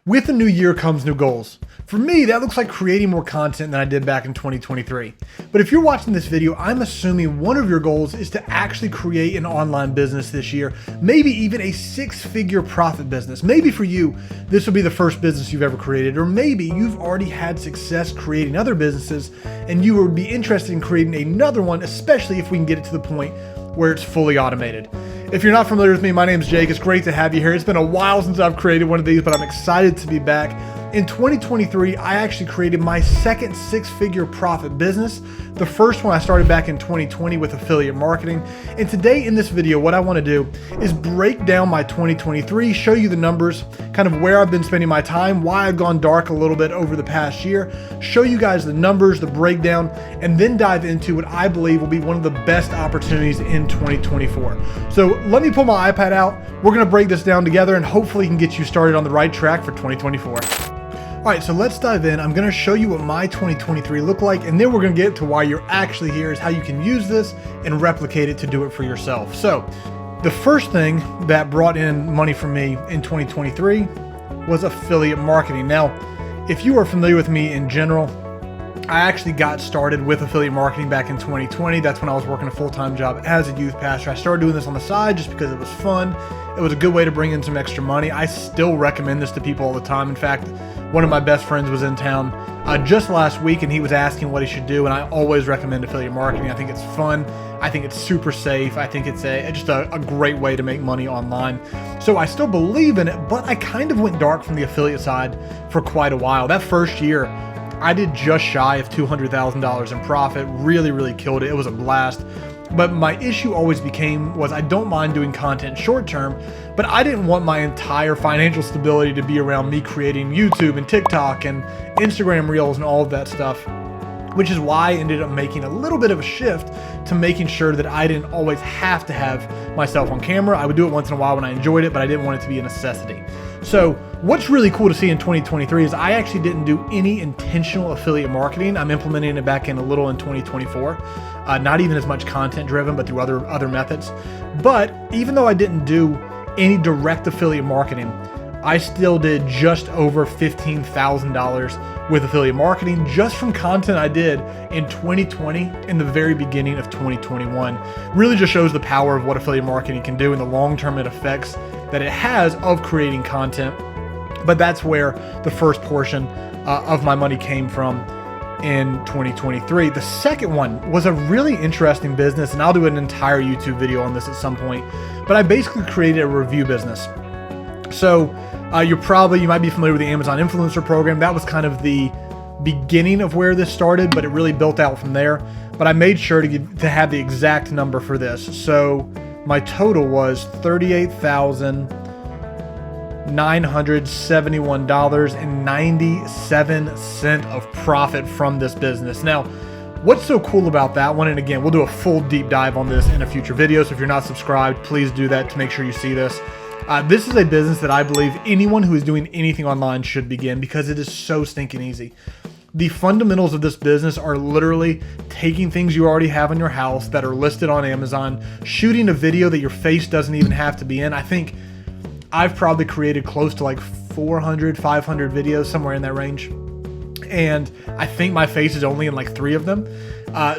With a new year comes new goals. For me, that looks like creating more content than I did back in 2023. But if you're watching this video, I'm assuming one of your goals is to actually create an online business this year, maybe even a six-figure profit business. Maybe for you, this will be the first business you've ever created, or maybe you've already had success creating other businesses and you would be interested in creating another one, especially if we can get it to the point where it's fully automated. If you're not familiar with me, my name is Jake. It's great to have you here. It's been a while since I've created one of these, but I'm excited to be back. In 2023, I actually created my second six-figure profit business. The first one I started back in 2020 with affiliate marketing. And today in this video, what I want to do is break down my 2023, show you the numbers, kind of where I've been spending my time, why I've gone dark a little bit over the past year, show you guys the numbers, the breakdown, and then dive into what I believe will be one of the best opportunities in 2024. So let me pull my iPad out. We're going to break this down together and hopefully can get you started on the right track for 2024. All right, so let's dive in. I'm gonna show you what my 2023 looked like, and then we're gonna get to why you're actually here, is how you can use this and replicate it to do it for yourself. So the first thing that brought in money for me in 2023 was affiliate marketing. Now, if you are familiar with me in general, I actually got started with affiliate marketing back in 2020. That's when I was working a full-time job as a youth pastor. I started doing this on the side just because it was fun. It was a good way to bring in some extra money. I still recommend this to people all the time. In fact, one of my best friends was in town just last week and he was asking what he should do, and I always recommend affiliate marketing. I think it's fun. I think it's super safe. I think it's just a great way to make money online. So I still believe in it, but I kind of went dark from the affiliate side for quite a while. That first year, I did just shy of $200,000 in profit. Really killed it. It was a blast. But my issue always was I don't mind doing content short term, but I didn't want my entire financial stability to be around me creating YouTube and TikTok and Instagram Reels and all of that stuff, which is why I ended up making a little bit of a shift to making sure that I didn't always have to have myself on camera. I would do it once in a while when I enjoyed it, but I didn't want it to be a necessity. So what's really cool to see in 2023 is I actually didn't do any intentional affiliate marketing. I'm implementing it back in a little in 2024. Not even as much content driven, but through other methods. But even though I didn't do any direct affiliate marketing, I still did just over $15,000 with affiliate marketing just from content I did in 2020 and the very beginning of 2021. Really just shows the power of what affiliate marketing can do and the long-term effects that it has of creating content. But that's where the first portion of my money came from in 2023. The second one was a really interesting business, and I'll do an entire YouTube video on this at some point, but I basically created a review business. So you might be familiar with the Amazon influencer program. That was kind of the beginning of where this started, but it really built out from there. But I made sure to have the exact number for this. So my total was $38,971.97 of profit from this business. Now, what's so cool about that one, and again, we'll do a full deep dive on this in a future video, so if you're not subscribed, please do that to make sure you see this. This is a business that I believe anyone who is doing anything online should begin because it is so stinking easy. The fundamentals of this business are literally taking things you already have in your house that are listed on Amazon, shooting a video that your face doesn't even have to be in. I think I've probably created close to like 400, 500 videos, somewhere in that range. And I think my face is only in like 3 of them.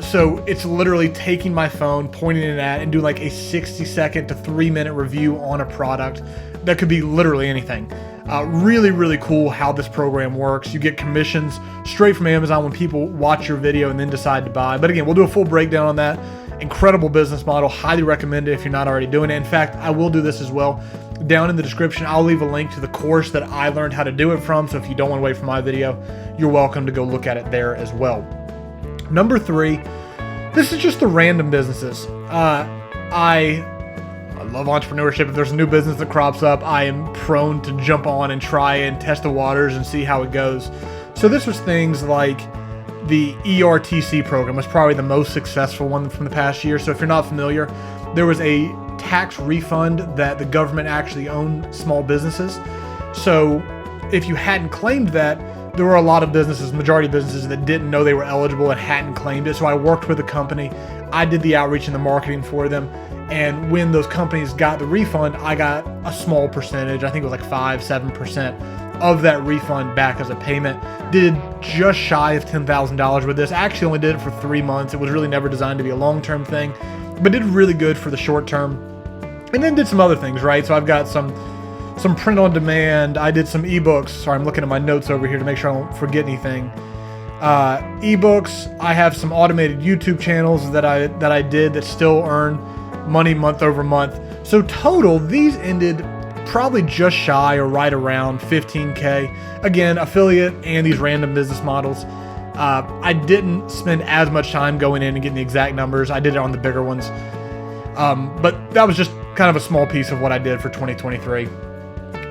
So it's literally taking my phone, pointing it at, and doing like a 60-second to 3-minute review on a product that could be literally anything. Really cool how this program works. You get commissions straight from Amazon when people watch your video and then decide to buy. But again, we'll do a full breakdown on that. Incredible business model. Highly recommend it if you're not already doing it. In fact, I will do this as well. Down in the description, I'll leave a link to the course that I learned how to do it from. So if you don't want to wait for my video, you're welcome to go look at it there as well. Number 3, this is just the random businesses. I love entrepreneurship. If there's a new business that crops up, I am prone to jump on and try and test the waters and see how it goes. So this was things like the ERTC program was probably the most successful one from the past year. So if you're not familiar, there was a tax refund that the government actually owned small businesses. So if you hadn't claimed that, there were a lot of businesses, majority of businesses, that didn't know they were eligible and hadn't claimed it. So I worked with a company. I did the outreach and the marketing for them. And when those companies got the refund, I got a small percentage. I think it was like 5-7% of that refund back as a payment. Did just shy of $10,000 with this. I actually only did it for 3 months. It was really never designed to be a long-term thing, but did really good for the short term. And then did some other things, right? So I've got some print on demand. I did some ebooks. Sorry, I'm looking at my notes over here to make sure I don't forget anything. Ebooks. I have some automated YouTube channels that I did that still earn money month over month. So total, these ended probably just shy or right around 15K. Again, affiliate and these random business models. I didn't spend as much time going in and getting the exact numbers. I did it on the bigger ones. But that was just kind of a small piece of what I did for 2023.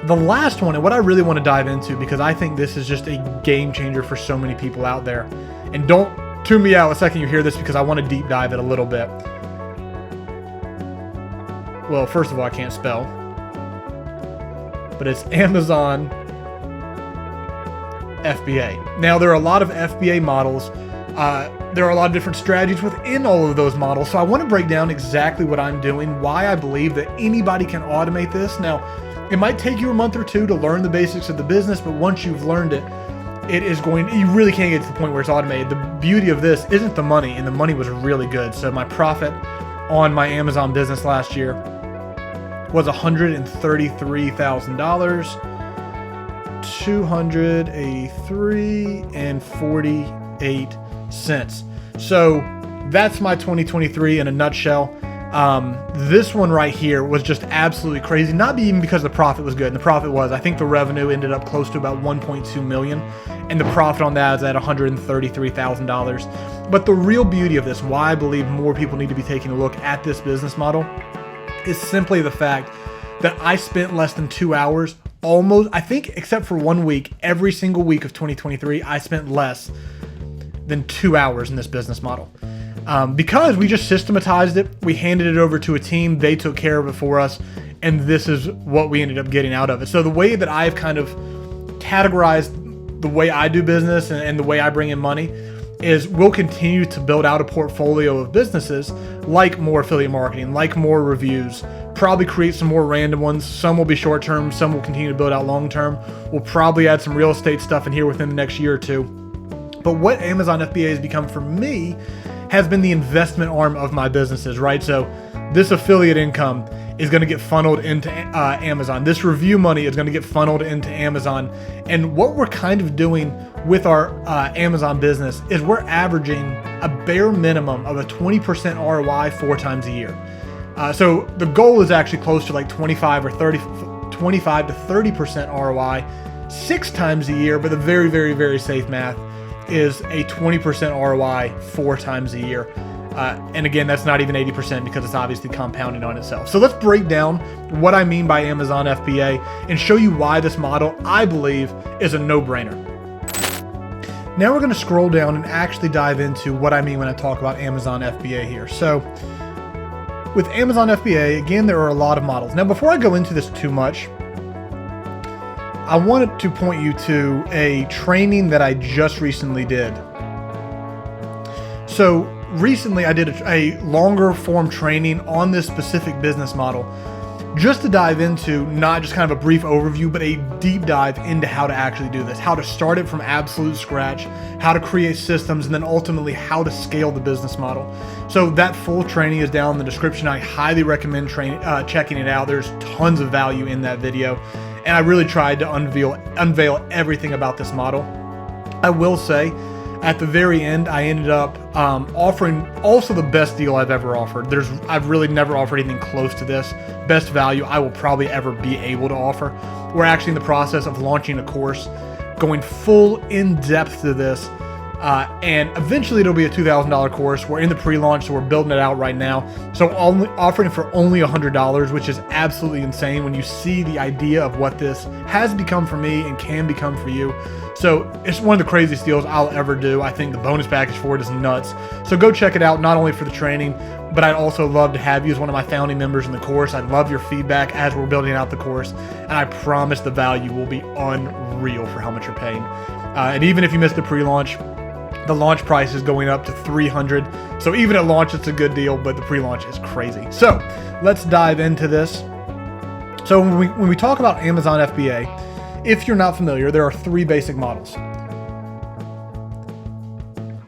The last one, and what I really want to dive into, because I think this is just a game changer for so many people out there. And don't tune me out the second you hear this, because I want to deep dive it a little bit. Well, first of all, I can't spell. But it's Amazon FBA. Now, there are a lot of FBA models. There are a lot of different strategies within all of those models. So I want to break down exactly what I'm doing, why I believe that anybody can automate this. Now, it might take you a month or two to learn the basics of the business, but once you've learned it, you really can't get to the point where it's automated. The beauty of this isn't the money, and the money was really good. So my profit on my Amazon business last year was $133,000, $283.48. So that's my 2023 in a nutshell. This one right here was just absolutely crazy. Not even because the profit was good, and the profit was, I think the revenue ended up close to about 1.2 million, and the profit on that is at $133,000. But the real beauty of this, why I believe more people need to be taking a look at this business model, is simply the fact that I spent less than 2 hours almost, I think, except for 1 week, every single week of 2023, I spent less than 2 hours in this business model. Because we just systematized it, we handed it over to a team, they took care of it for us, and this is what we ended up getting out of it. So the way that I've kind of categorized the way I do business and the way I bring in money is we'll continue to build out a portfolio of businesses, like more affiliate marketing, like more reviews, probably create some more random ones. Some will be short term, some will continue to build out long term. We'll probably add some real estate stuff in here within the next year or two. But what Amazon FBA has become for me has been the investment arm of my businesses, right? So this affiliate income is going to get funneled into Amazon. This review money is going to get funneled into Amazon. And what we're kind of doing with our Amazon business is we're averaging a bare minimum of a 20% ROI 4 times a year. So the goal is actually close to like 25 to 30% ROI 6 times a year, but the very, very, very safe math is a 20% ROI 4 times a year. And again, that's not even 80% because it's obviously compounding on itself. So let's break down what I mean by Amazon FBA and show you why this model, I believe, is a no-brainer. Now we're going to scroll down and actually dive into what I mean when I talk about Amazon FBA here. So with Amazon FBA, again, there are a lot of models. Now, before I go into this too much, I wanted to point you to a training that I just recently did. So recently I did a longer form training on this specific business model, just to dive into not just kind of a brief overview, but a deep dive into how to actually do this, how to start it from absolute scratch, how to create systems, and then ultimately how to scale the business model. So that full training is down in the description. I highly recommend checking it out. There's tons of value in that video. And I really tried to unveil everything about this model. I will say, at the very end, I ended up offering also the best deal I've ever offered. I've really never offered anything close to this. Best value I will probably ever be able to offer. We're actually in the process of launching a course, going full in-depth to this. And eventually it'll be a $2,000 course. We're in the pre-launch, so we're building it out right now. So offering it for only $100, which is absolutely insane when you see the idea of what this has become for me and can become for you. So it's one of the craziest deals I'll ever do. I think the bonus package for it is nuts. So go check it out, not only for the training, but I'd also love to have you as one of my founding members in the course. I'd love your feedback as we're building out the course. And I promise the value will be unreal for how much you're paying. And even if you missed the pre-launch, the launch price is going up to $300. So even at launch, it's a good deal, but the pre-launch is crazy. So let's dive into this. So when we talk about Amazon FBA, If you're not familiar, there are 3 basic models.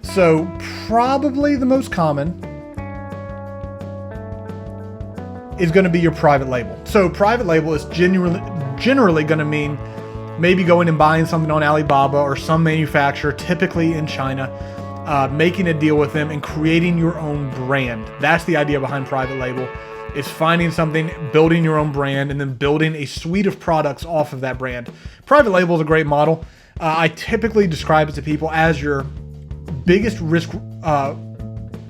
So probably the most common is going to be your private label. So private label is generally going to mean maybe going and buying something on Alibaba or some manufacturer, typically in China, making a deal with them and creating your own brand. That's the idea behind private label, is finding something, building your own brand, and then building a suite of products off of that brand. Private label is a great model. I typically describe it to people as your biggest risk,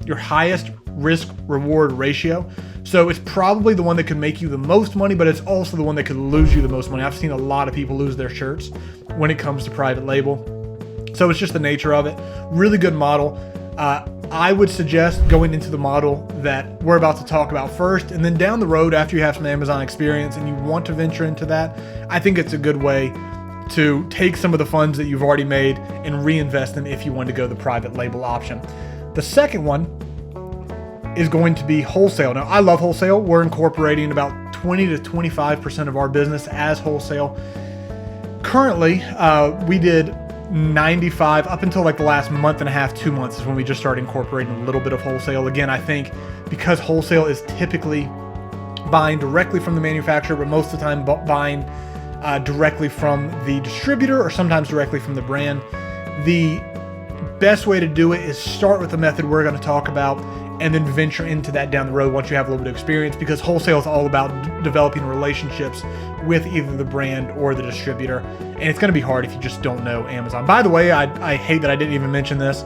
your highest risk reward ratio. So it's probably the one that could make you the most money, but it's also the one that could lose you the most money. I've seen a lot of people lose their shirts when it comes to private label. So it's just the nature of it. Really good model. I would suggest going into the model that we're about to talk about first, and then down the road, after you have some Amazon experience and you want to venture into that, I think it's a good way to take some of the funds that you've already made and reinvest them if you want to go the private label option. The second one is going to be wholesale. Now, I love wholesale. We're incorporating about 20 to 25% of our business as wholesale. Currently, we did 95 up until like the last month and a half, 2 months is when we just started incorporating a little bit of wholesale. Again, I think because wholesale is typically buying directly from the manufacturer, but most of the time buying directly from the distributor or sometimes directly from the brand. The best way to do it is start with the method we're going to talk about and then venture into that down the road once you have a little bit of experience, because wholesale is all about developing relationships with either the brand or the distributor. And it's going to be hard if you just don't know Amazon. By the way, I hate that I didn't even mention this,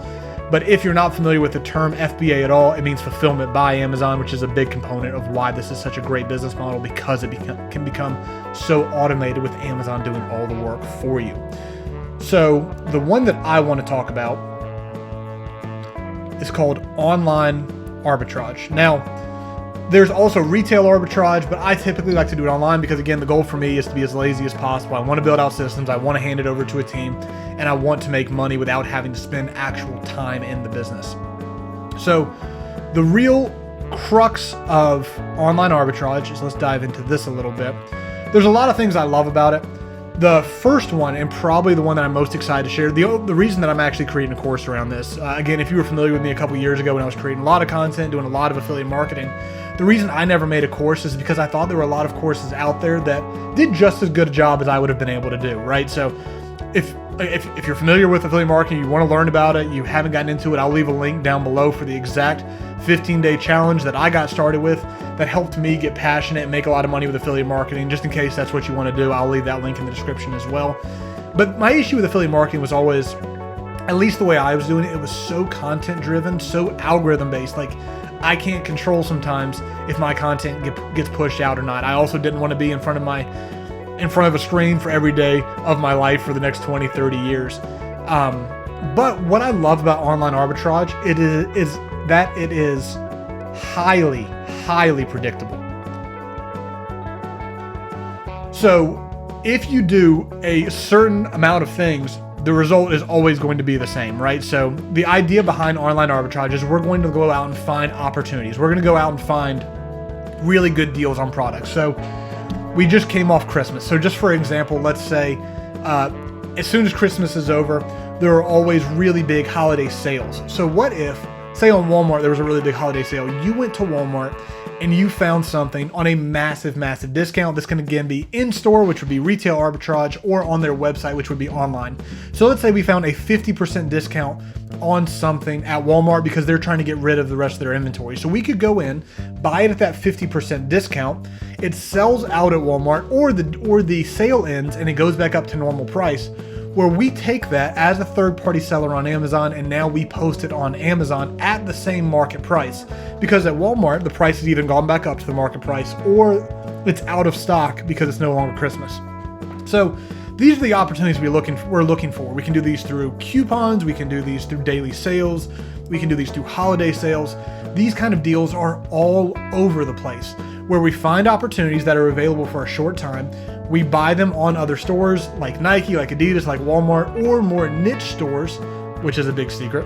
but if you're not familiar with the term FBA at all, it means fulfillment by Amazon, which is a big component of why this is such a great business model, because it can become so automated with Amazon doing all the work for you. So the one that I want to talk about is called online arbitrage. Now, there's also retail arbitrage, but I typically like to do it online because, again, the goal for me is to be as lazy as possible. I want to build out systems, I want to hand it over to a team, and I want to make money without having to spend actual time in the business. So the real crux of online arbitrage is, let's dive into this a little bit. There's a lot of things I love about it. The first one, and probably the one that I'm most excited to share, the reason that I'm actually creating a course around this, again, if you were familiar with me a couple years ago when I was creating a lot of content, doing a lot of affiliate marketing, the reason I never made a course is because I thought there were a lot of courses out there that did just as good a job as I would have been able to do, right? So if you're familiar with affiliate marketing, you want to learn about it, you haven't gotten into it, I'll leave a link down below for the exact 15-day challenge that I got started with that helped me get passionate and make a lot of money with affiliate marketing. Just in case that's what you want to do, I'll leave that link in the description as well. But my issue with affiliate marketing was always, at least the way I was doing it, it was so content driven, so algorithm based. Like, I can't control sometimes if my content gets pushed out or not. I also didn't want to be in front of a screen for every day of my life for the next 20, 30 years. But what I love about online arbitrage, is that it is highly, highly predictable. So if you do a certain amount of things, the result is always going to be the same, right? So the idea behind online arbitrage is we're going to go out and find opportunities. We're going to go out and find really good deals on products. So we just came off Christmas. So just for example, let's say as soon as Christmas is over, there are always really big holiday sales. So what if, say on Walmart, there was a really big holiday sale. You went to Walmart and you found something on a massive, massive discount. This can again be in-store, which would be retail arbitrage, or on their website, which would be online. So let's say we found a 50% discount on something at Walmart because they're trying to get rid of the rest of their inventory. So we could go in, buy it at that 50% discount. It sells out at Walmart, or the sale ends and it goes back up to normal price, where we take that as a third-party seller on Amazon and now we post it on Amazon at the same market price. Because at Walmart, the price has either gone back up to the market price or it's out of stock because it's no longer Christmas. So these are the opportunities we're looking for. We can do these through coupons, we can do these through daily sales, we can do these through holiday sales. These kind of deals are all over the place, where we find opportunities that are available for a short time. We buy them on other stores like Nike, like Adidas, like Walmart, or more niche stores, which is a big secret.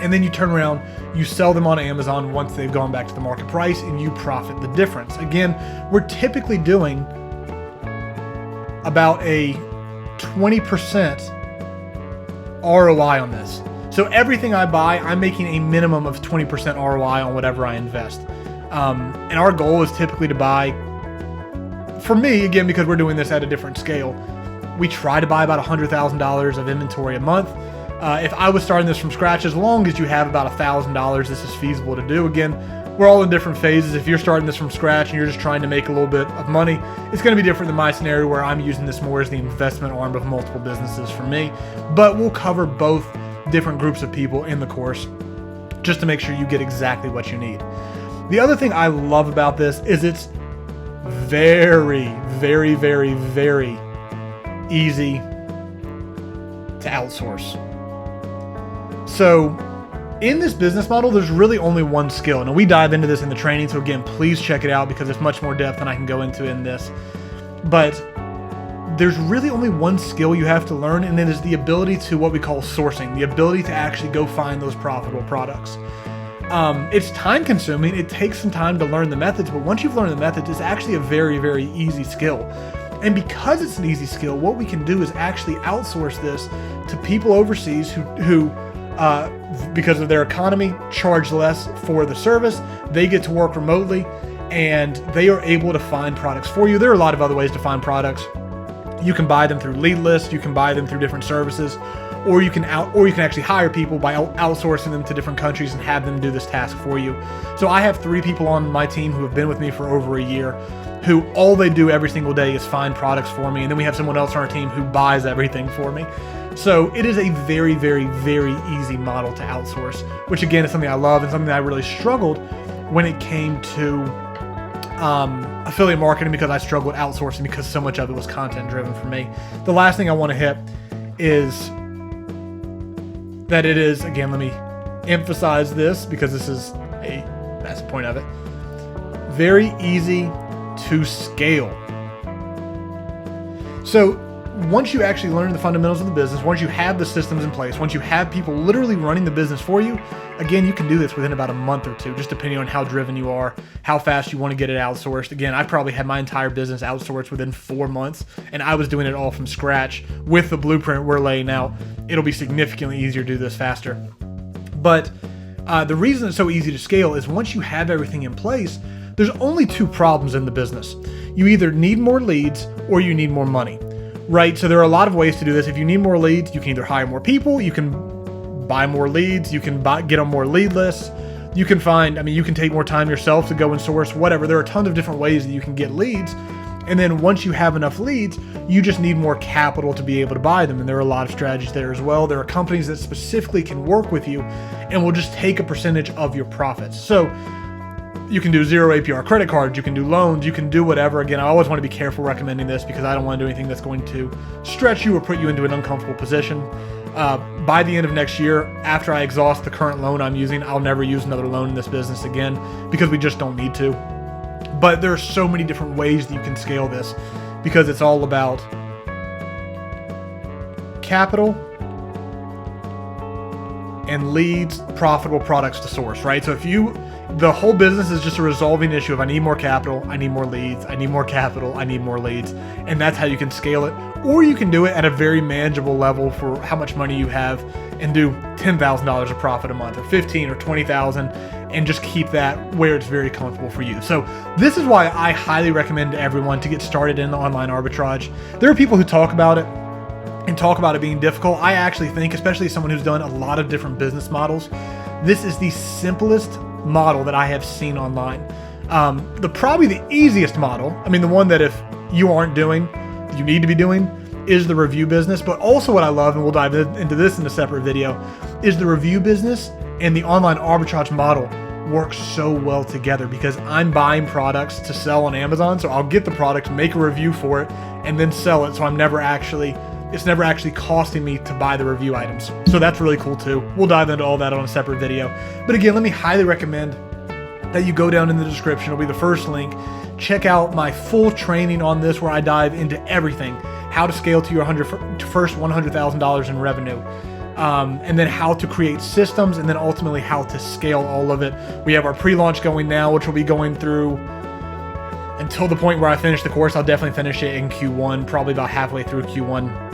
And then you turn around, you sell them on Amazon once they've gone back to the market price, and you profit the difference. Again, we're typically doing about a 20% ROI on this. So everything I buy, I'm making a minimum of 20% ROI on whatever I invest. And our goal is typically to buy, for me, again, because we're doing this at a different scale, we try to buy about $100,000 of inventory a month. If I was starting this from scratch, as long as you have about $1,000, this is feasible to do. Again, we're all in different phases. If you're starting this from scratch and you're just trying to make a little bit of money, it's going to be different than my scenario where I'm using this more as the investment arm of multiple businesses for me. But we'll cover both different groups of people in the course just to make sure you get exactly what you need. The other thing I love about this is it's very, very, very, very easy to outsource. So in this business model, there's really only one skill. Now, we dive into this in the training, so again, please check it out because it's much more depth than I can go into in this. But there's really only one skill you have to learn, and it is the ability to what we call sourcing, the ability to actually go find those profitable products. It's time consuming. It takes some time to learn the methods, but once you've learned the methods, it's actually a very, very easy skill. And because it's an easy skill, what we can do is actually outsource this to people overseas who because of their economy, charge less for the service. They get to work remotely and they are able to find products for you. There are a lot of other ways to find products. You can buy them through lead lists, you can buy them through different services, or you can actually hire people by outsourcing them to different countries and have them do this task for you. So I have 3 people on my team who have been with me for over a year, who all they do every single day is find products for me. And then we have someone else on our team who buys everything for me. So it is a very, very, very easy model to outsource, which again is something I love and something that I really struggled when it came to affiliate marketing, because I struggled outsourcing because so much of it was content driven for me. The last thing I want to hit is that it is, again, let me emphasize this because that's the point of it, very easy to scale. So once you actually learn the fundamentals of the business, once you have the systems in place, once you have people literally running the business for you, again, you can do this within about a month or two, just depending on how driven you are, how fast you want to get it outsourced. Again, I probably had my entire business outsourced within 4 months, and I was doing it all from scratch with the blueprint we're laying out. It'll be significantly easier to do this faster. But the reason it's so easy to scale is once you have everything in place, there's only 2 problems in the business. You either need more leads or you need more money. Right, so there are a lot of ways to do this. If you need more leads, you can either hire more people, you can buy more leads, you can get on more lead lists, you can you can take more time yourself to go and source, whatever. There are tons of different ways that you can get leads. And then once you have enough leads, you just need more capital to be able to buy them. And there are a lot of strategies there as well. There are companies that specifically can work with you and will just take a percentage of your profits. So you can do 0 APR credit cards, you can do loans, you can do whatever. Again, I always want to be careful recommending this because I don't want to do anything that's going to stretch you or put you into an uncomfortable position. By the end of next year, after I exhaust the current loan I'm using, I'll never use another loan in this business again because we just don't need to. But there are so many different ways that you can scale this because it's all about capital and leads, profitable products to source, right? So the whole business is just a resolving issue of I need more capital, I need more leads, I need more capital, I need more leads, and that's how you can scale it. Or you can do it at a very manageable level for how much money you have and do $10,000 of profit a month or 15 or 20,000 and just keep that where it's very comfortable for you. So this is why I highly recommend to everyone to get started in online arbitrage. There are people who talk about it and talk about it being difficult. I actually think, especially as someone who's done a lot of different business models, this is the simplest model that I have seen online. Probably the easiest model, the one that if you aren't doing, you need to be doing, is the review business. But also what I love, and we'll dive into this in a separate video, is the review business and the online arbitrage model work so well together because I'm buying products to sell on Amazon. So I'll get the product, make a review for it, and then sell it. So it's never actually costing me to buy the review items. So that's really cool too. We'll dive into all that on a separate video. But again, let me highly recommend that you go down in the description. It'll be the first link. Check out my full training on this where I dive into everything. How to scale to your first $100,000 in revenue. And then how to create systems, and then ultimately how to scale all of it. We have our pre-launch going now, which will be going through until the point where I finish the course. I'll definitely finish it in Q1, probably about halfway through Q1.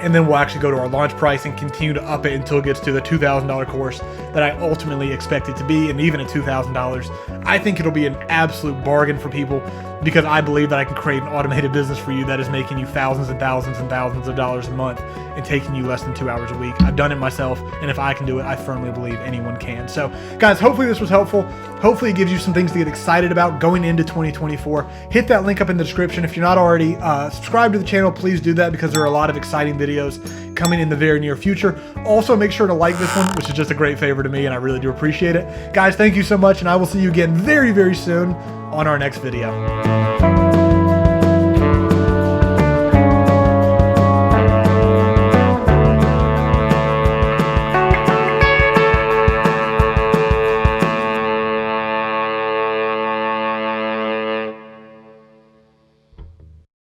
and then we'll actually go to our launch price and continue to up it until it gets to the $2,000 course that I ultimately expect it to be. And even at $2,000, I think it'll be an absolute bargain for people, because I believe that I can create an automated business for you that is making you thousands and thousands and thousands of dollars a month and taking you less than 2 hours a week. I've done it myself, and if I can do it, I firmly believe anyone can. So guys, hopefully this was helpful. Hopefully it gives you some things to get excited about going into 2024. Hit that link up in the description. If you're not already subscribed to the channel, please do that, because there are a lot of exciting videos coming in the very near future. Also, make sure to like this one, which is just a great favor to me, and I really do appreciate it. Guys, thank you so much, and I will see you again very, very soon on our next video.